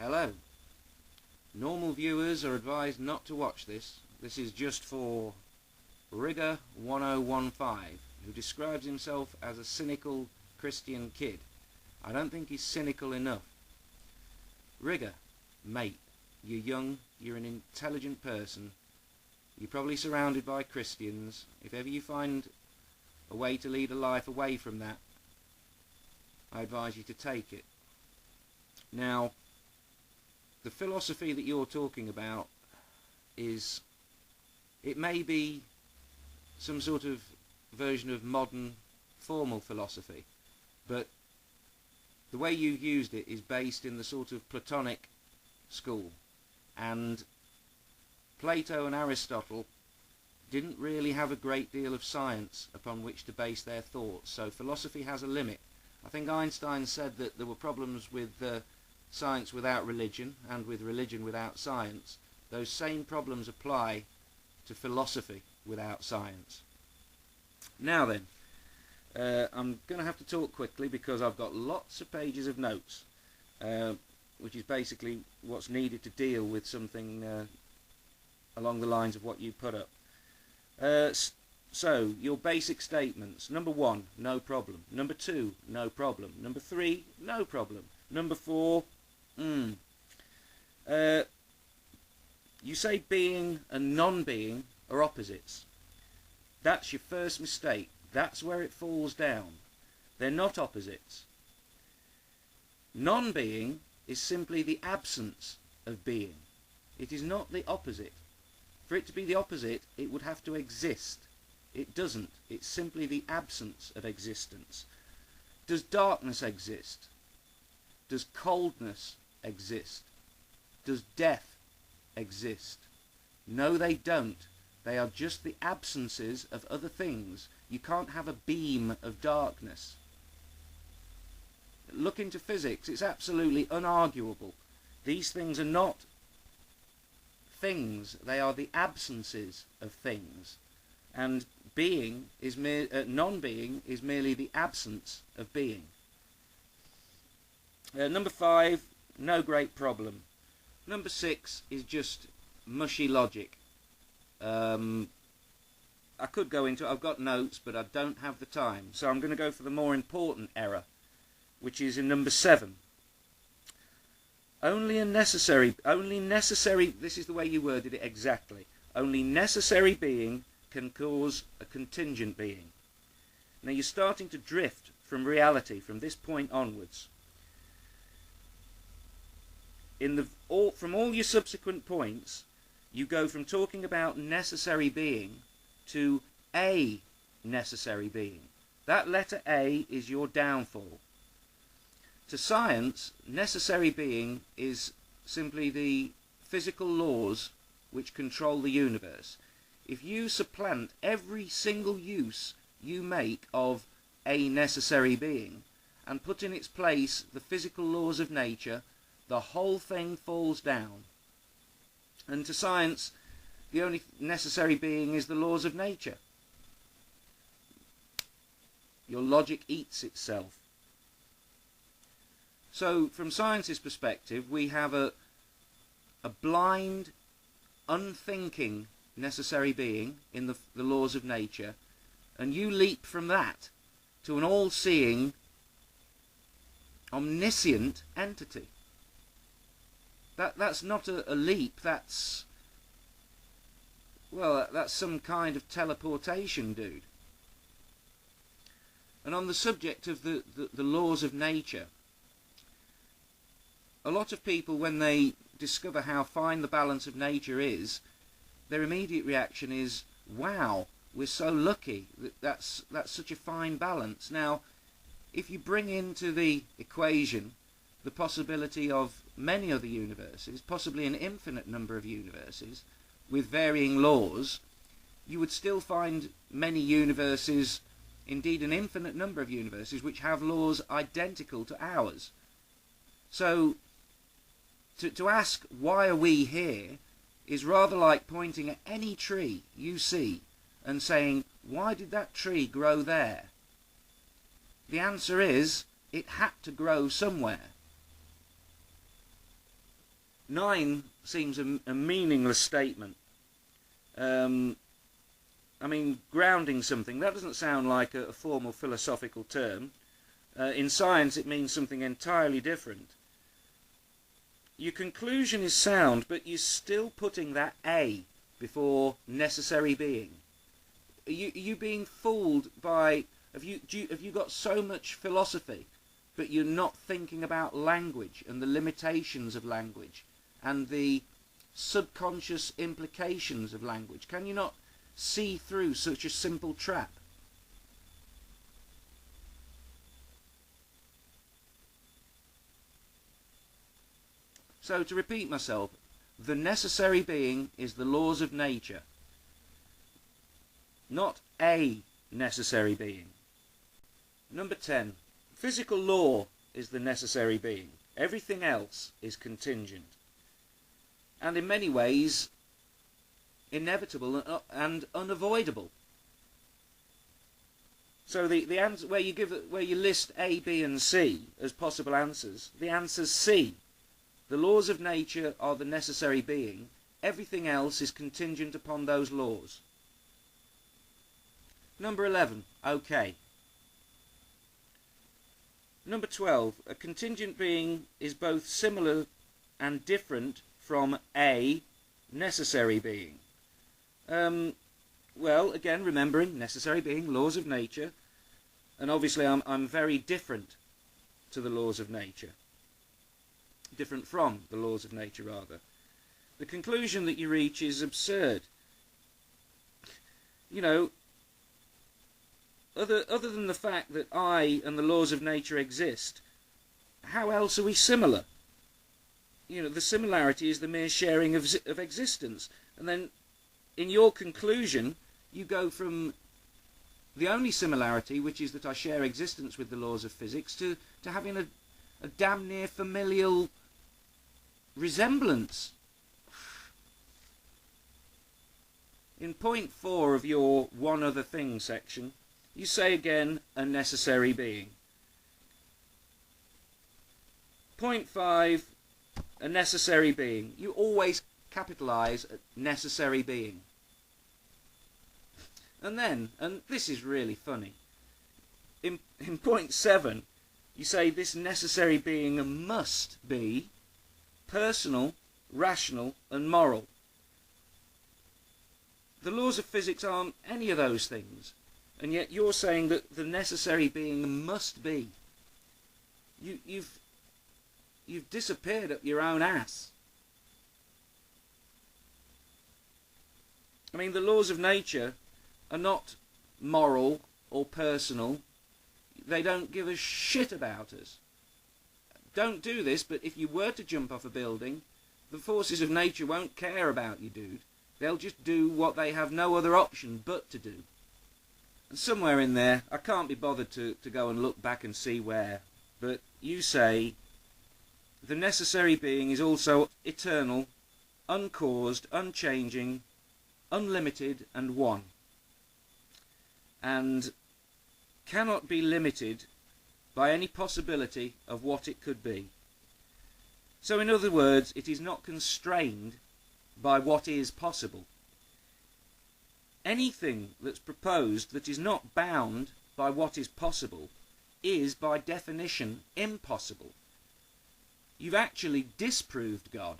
Hello. Normal viewers are advised not to watch this. This is just for Rigger 1015, who describes himself as a cynical Christian kid. I don't think he's cynical enough. Rigger, mate, you're young, you're an intelligent person, you're probably surrounded by Christians. If ever you find a way to lead a life away from that, I advise you to take it. Now, the philosophy that you're talking about is, it may be some sort of version of modern formal philosophy, but the way you used it is based in the sort of Platonic school, and Plato and Aristotle didn't really have a great deal of science upon which to base their thoughts, so philosophy has a limit. I think Einstein said that there were problems with science without religion and with religion without science. Those same problems apply to philosophy without science. Now then, I'm going to have to talk quickly because I've got lots of pages of notes, which is basically what's needed to deal with something along the lines of what you put up. So, your basic statements. Number 1, no problem. Number 2, no problem. Number 3, no problem. Number 4, you say being and non-being are opposites. That's your first mistake. That's where it falls down. They're not opposites. Non-being is simply the absence of being. It is not the opposite. For it to be the opposite, it would have to exist. It doesn't. It's simply the absence of existence. Does darkness exist? Does coldness exist? Does death exist? No, they don't. They are just the absences of other things. You can't have a beam of darkness. Look into physics. It's absolutely unarguable. These things are not things. They are the absences of things. And being is non-being is merely the absence of being. Number 5, no great problem. Number 6 is just mushy logic. I could go into it. I've got notes, but I don't have the time. So I'm going to go for the more important error, which is in number 7. Only necessary, this is the way you worded it exactly. Only necessary being can cause a contingent being. Now you're starting to drift from reality from this point onwards. From all your subsequent points, you go from talking about necessary being to a necessary being. That letter A is your downfall. To science, necessary being is simply the physical laws which control the universe. If you supplant every single use you make of a necessary being and put in its place the physical laws of nature, the whole thing falls down. And to science, the only necessary being is the laws of nature. Your logic eats itself. So, from science's perspective, we have a blind, unthinking necessary being in the laws of nature, and you leap from that to an all-seeing, omniscient entity. That's not a leap, that's some kind of teleportation, dude. And on the subject of the laws of nature, a lot of people, when they discover how fine the balance of nature is, their immediate reaction is, wow, we're so lucky, that's such a fine balance. Now, if you bring into the equation the possibility of many other universes, possibly an infinite number of universes, with varying laws, you would still find many universes, indeed an infinite number of universes, which have laws identical to ours. So, to ask, why are we here, is rather like pointing at any tree you see and saying, why did that tree grow there? The answer is, it had to grow somewhere. 9 seems a meaningless statement. I mean, grounding something, that doesn't sound like a formal philosophical term. In science it means something entirely different. Your conclusion is sound, but you're still putting that A before necessary being. Are you being fooled by... Have you got so much philosophy, but you're not thinking about language and the limitations of language and the subconscious implications of language? Can you not see through such a simple trap? So, to repeat myself, the necessary being is the laws of nature, not a necessary being. Number 10. Physical law is the necessary being. Everything else is contingent. And in many ways, inevitable and unavoidable. So the answer, where you list A, B and C as possible answers, the answer's C. The laws of nature are the necessary being. Everything else is contingent upon those laws. Number 11. Okay. Number 12. A contingent being is both similar and different from a necessary being. Well, again, remembering necessary being, laws of nature, and obviously I'm very different to the laws of nature. Different from the laws of nature, rather. The conclusion that you reach is absurd. You know, other than the fact that I and the laws of nature exist, how else are we similar? You know, the similarity is the mere sharing of existence. And then, in your conclusion, you go from the only similarity, which is that I share existence with the laws of physics, to having a damn near familial resemblance. In point 4 of your one other thing section, you say again, a necessary being. Point 5, a necessary being. You always capitalise necessary being. And then, and this is really funny, in point 7, you say this necessary being must be personal, rational and moral. The laws of physics aren't any of those things, and yet you're saying that the necessary being must be. You've disappeared up your own ass. I mean, the laws of nature are not moral or personal. They don't give a shit about us. Don't do this, but if you were to jump off a building, the forces of nature won't care about you, dude. They'll just do what they have no other option but to do. And somewhere in there, I can't be bothered to go and look back and see where, but you say the necessary being is also eternal, uncaused, unchanging, unlimited and one, and cannot be limited by any possibility of what it could be. So in other words, it is not constrained by what is possible. Anything that's proposed that is not bound by what is possible is by definition impossible. You've actually disproved God.